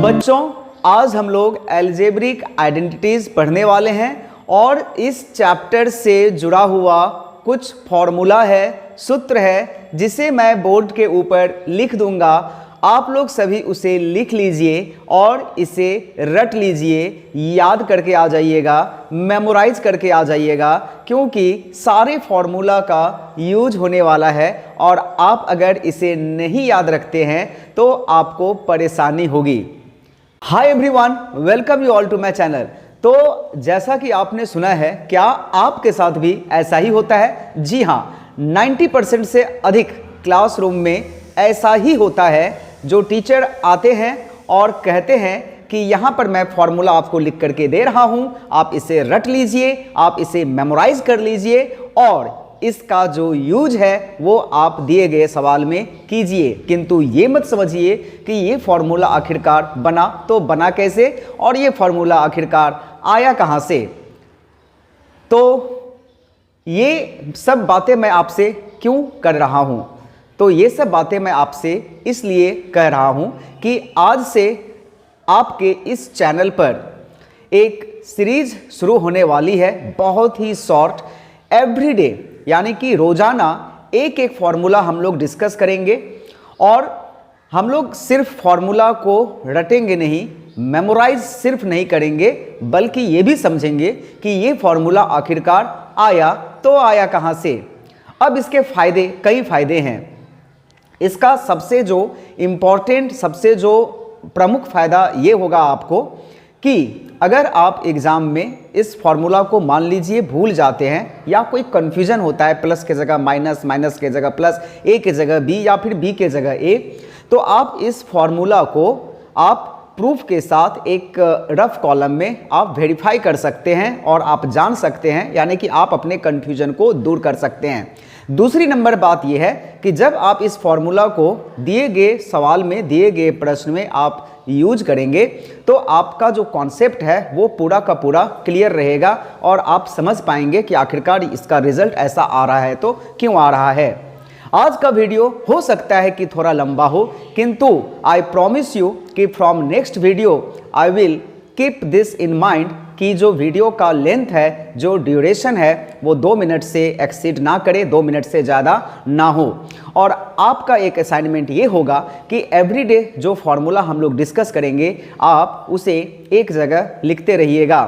बच्चों, आज हम लोग अलजेब्रिक आइडेंटिटीज पढ़ने वाले हैं और इस चैप्टर से जुड़ा हुआ कुछ फॉर्मूला है, सूत्र है, जिसे मैं बोर्ड के ऊपर लिख दूंगा। आप लोग सभी उसे लिख लीजिए और इसे रट लीजिए, याद करके आ जाइएगा, मेमोराइज करके आ जाइएगा, क्योंकि सारे फॉर्मूला का यूज होने वाला है और आप अगर इसे नहीं याद रखते हैं तो आपको परेशानी होगी। Hi everyone, welcome you all to my channel. तो जैसा कि आपने सुना है, क्या आपके साथ भी ऐसा ही होता है? जी हाँ, 90% से अधिक क्लासरूम में ऐसा ही होता है। जो टीचर आते हैं और कहते हैं कि यहाँ पर मैं फॉर्मूला आपको लिख करके दे रहा हूँ, आप इसे रट लीजिए, आप इसे मेमोराइज कर लीजिए और इसका जो यूज है वो आप दिए गए सवाल में कीजिए। किंतु ये मत समझिए कि ये फॉर्मूला आखिरकार बना तो बना कैसे और ये फॉर्मूला आखिरकार आया कहाँ से। तो ये सब बातें मैं आपसे क्यों कर रहा हूँ? तो ये सब बातें मैं आपसे इसलिए कह रहा हूँ कि आज से आपके इस चैनल पर एक सीरीज शुरू होने वाली है, बहुत ही शॉर्ट, एवरीडे, यानी कि रोजाना एक एक फॉर्मूला हम लोग डिस्कस करेंगे और हम लोग सिर्फ फॉर्मूला को रटेंगे नहीं, मेमोराइज सिर्फ नहीं करेंगे, बल्कि ये भी समझेंगे कि ये फॉर्मूला आखिरकार आया तो आया कहाँ से। अब इसके फायदे, कई फायदे हैं। इसका सबसे जो इम्पॉर्टेंट, सबसे जो प्रमुख फायदा ये होगा आपको कि अगर आप एग्ज़ाम में इस फॉर्मूला को मान लीजिए भूल जाते हैं या कोई कन्फ्यूजन होता है, प्लस के जगह माइनस, माइनस के जगह प्लस, ए के जगह बी या फिर बी के जगह ए, तो आप इस फॉर्मूला को आप प्रूफ के साथ एक रफ कॉलम में आप वेरीफाई कर सकते हैं और आप जान सकते हैं, यानी कि आप अपने कन्फ्यूजन को दूर कर सकते हैं। दूसरी नंबर बात यह है कि जब आप इस फॉर्मूला को दिए गए सवाल में, दिए गए प्रश्न में आप यूज करेंगे तो आपका जो कॉन्सेप्ट है वो पूरा का पूरा क्लियर रहेगा और आप समझ पाएंगे कि आखिरकार इसका रिजल्ट ऐसा आ रहा है तो क्यों आ रहा है। आज का वीडियो हो सकता है कि थोड़ा लंबा हो, किंतु आई प्रॉमिस यू कि from next video I will keep this in mind कि जो वीडियो का लेंथ है, जो ड्यूरेशन है, वो 2 मिनट से एक्सीड ना करे, 2 मिनट से ज़्यादा ना हो। और आपका एक असाइनमेंट ये होगा कि एवरीडे जो फॉर्मूला हम लोग डिस्कस करेंगे आप उसे एक जगह लिखते रहिएगा,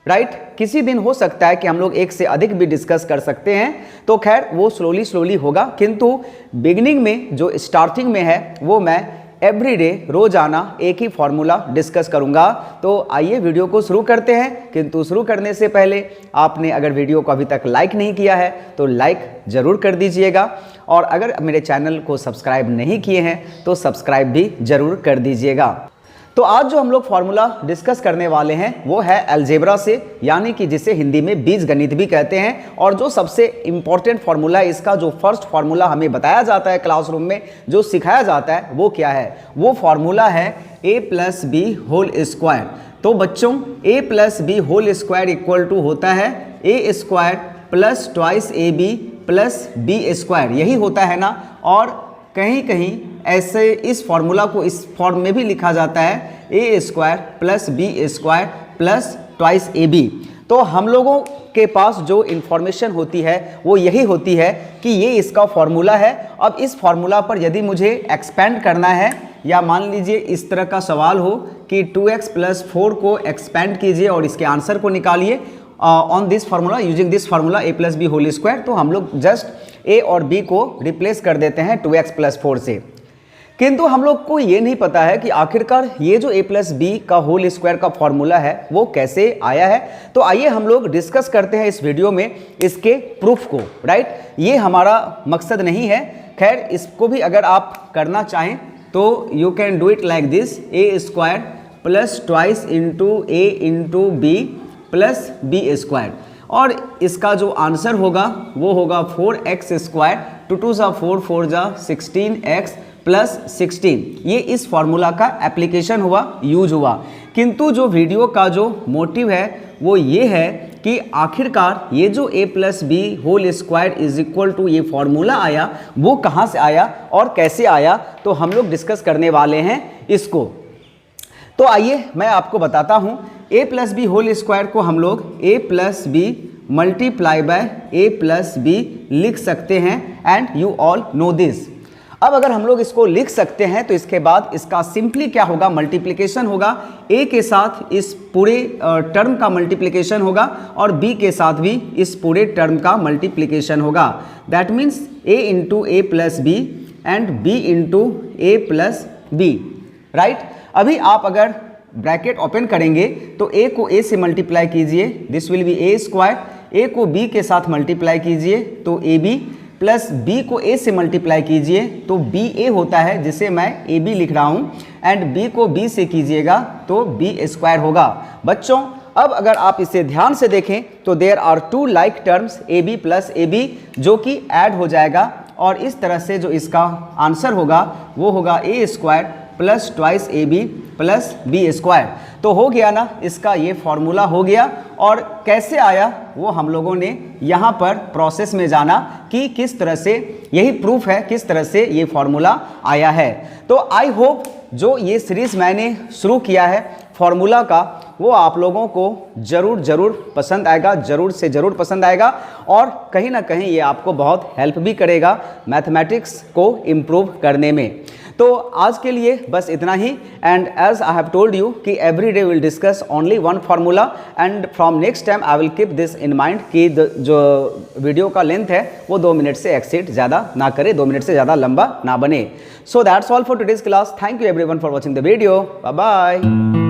राइट। किसी दिन हो सकता है कि हम लोग एक से अधिक भी डिस्कस कर सकते हैं, तो खैर वो स्लोली होगा, किंतु बिगिनिंग में जो स्टार्टिंग में है वो मैं एवरीडे रोजाना एक ही फॉर्मूला डिस्कस करूंगा। तो आइए वीडियो को शुरू करते हैं, किंतु शुरू करने से पहले आपने अगर वीडियो को अभी तक लाइक नहीं किया है तो लाइक ज़रूर कर दीजिएगा और अगर मेरे चैनल को सब्सक्राइब नहीं किए हैं तो सब्सक्राइब भी ज़रूर कर दीजिएगा। तो आज जो हम लोग फॉर्मूला डिस्कस करने वाले हैं वो है अलजेब्रा से, यानी कि जिसे हिंदी में बीजगणित भी कहते हैं। और जो सबसे इम्पॉर्टेंट फॉर्मूला है, इसका जो फर्स्ट फॉर्मूला हमें बताया जाता है क्लासरूम में, जो सिखाया जाता है, वो क्या है? वो फॉर्मूला है a plus B whole square. तो बच्चों, a plus B whole square equal to होता है a square plus twice A B plus B square, यही होता है ना। और कहीं कहीं ऐसे इस फॉर्मूला को इस फॉर्म में भी लिखा जाता है A square plus B square plus twice A B. तो हम लोगों के पास जो इन्फॉर्मेशन होती है वो यही होती है कि ये इसका फॉर्मूला है। अब इस फॉर्मूला पर यदि मुझे एक्सपेंड करना है, या मान लीजिए इस तरह का सवाल हो कि 2x प्लस 4 को एक्सपेंड कीजिए और इसके आंसर को निकालिए on this formula, using this formula a plus B whole square, तो हम लोग जस्ट a और b को रिप्लेस कर देते हैं 2x प्लस 4 से। किंतु हम लोग को ये नहीं पता है कि आखिरकार ये जो a प्लस बी का होल स्क्वायर का फॉर्मूला है वो कैसे आया है। तो आइए हम लोग डिस्कस करते हैं इस वीडियो में इसके प्रूफ को, राइट। ये हमारा मकसद नहीं है, खैर इसको भी अगर आप करना चाहें तो you can do it like this, a square plus twice into a into B plus B square, और इसका जो आंसर होगा वो होगा 4x स्क्वायर, 2 2 जा 4, 4 जा 16x प्लस 16। ये इस फॉर्मूला का एप्लीकेशन हुआ, यूज हुआ। किंतु जो वीडियो का जो मोटिव है वो ये है कि आखिरकार ये जो a plus B whole square is equal to ये फॉर्मूला आया वो कहाँ से आया और कैसे आया, तो हम लोग डिस्कस करने वाले हैं इसको। तो आइए मैं आपको बताता हूँ a plus B whole square को हम लोग a plus B multiply by a plus B लिख सकते हैं and you all know this. अब अगर हम लोग इसको लिख सकते हैं तो इसके बाद इसका सिंपली क्या होगा, मल्टीप्लिकेशन होगा, a के साथ इस पूरे टर्म का मल्टीप्लिकेशन होगा और b के साथ भी इस पूरे टर्म का मल्टीप्लिकेशन होगा। That means a into A plus B and b into A plus B, right. अभी आप अगर ब्रैकेट ओपन करेंगे तो a को a से मल्टीप्लाई कीजिए, this will be A square, a को b के साथ मल्टीप्लाई कीजिए तो ए बी, प्लस b को a से मल्टीप्लाई कीजिए तो बी ए होता है जिसे मैं ए बी लिख रहा हूँ, एंड b को b से कीजिएगा तो b स्क्वायर होगा। बच्चों अब अगर आप इसे ध्यान से देखें तो there are two like terms A B plus A B जो कि ऐड हो जाएगा और इस तरह से जो इसका आंसर होगा वो होगा A square plus twice A B plus B square. तो हो गया ना, इसका ये फॉर्मूला हो गया। और कैसे आया वो हम लोगों ने यहाँ पर प्रोसेस में जाना कि किस तरह से, यही प्रूफ है किस तरह से ये फॉर्मूला आया है। तो आई होप जो ये सीरीज़ मैंने शुरू किया है फॉर्मूला का वो आप लोगों को ज़रूर पसंद आएगा, ज़रूर से ज़रूर पसंद आएगा और कहीं ना कहीं ये आपको बहुत हेल्प भी करेगा मैथमेटिक्स को इम्प्रूव करने में। तो आज के लिए बस इतना ही, and as I have told you कि every day will discuss only one formula and from next time I will keep this in mind कि जो वीडियो का लेंथ है वो 2 मिनट से एक्सीड ज़्यादा ना करे, 2 मिनट से ज़्यादा लंबा ना बने। So that's all for today's class. Thank you everyone for watching the video. Bye bye.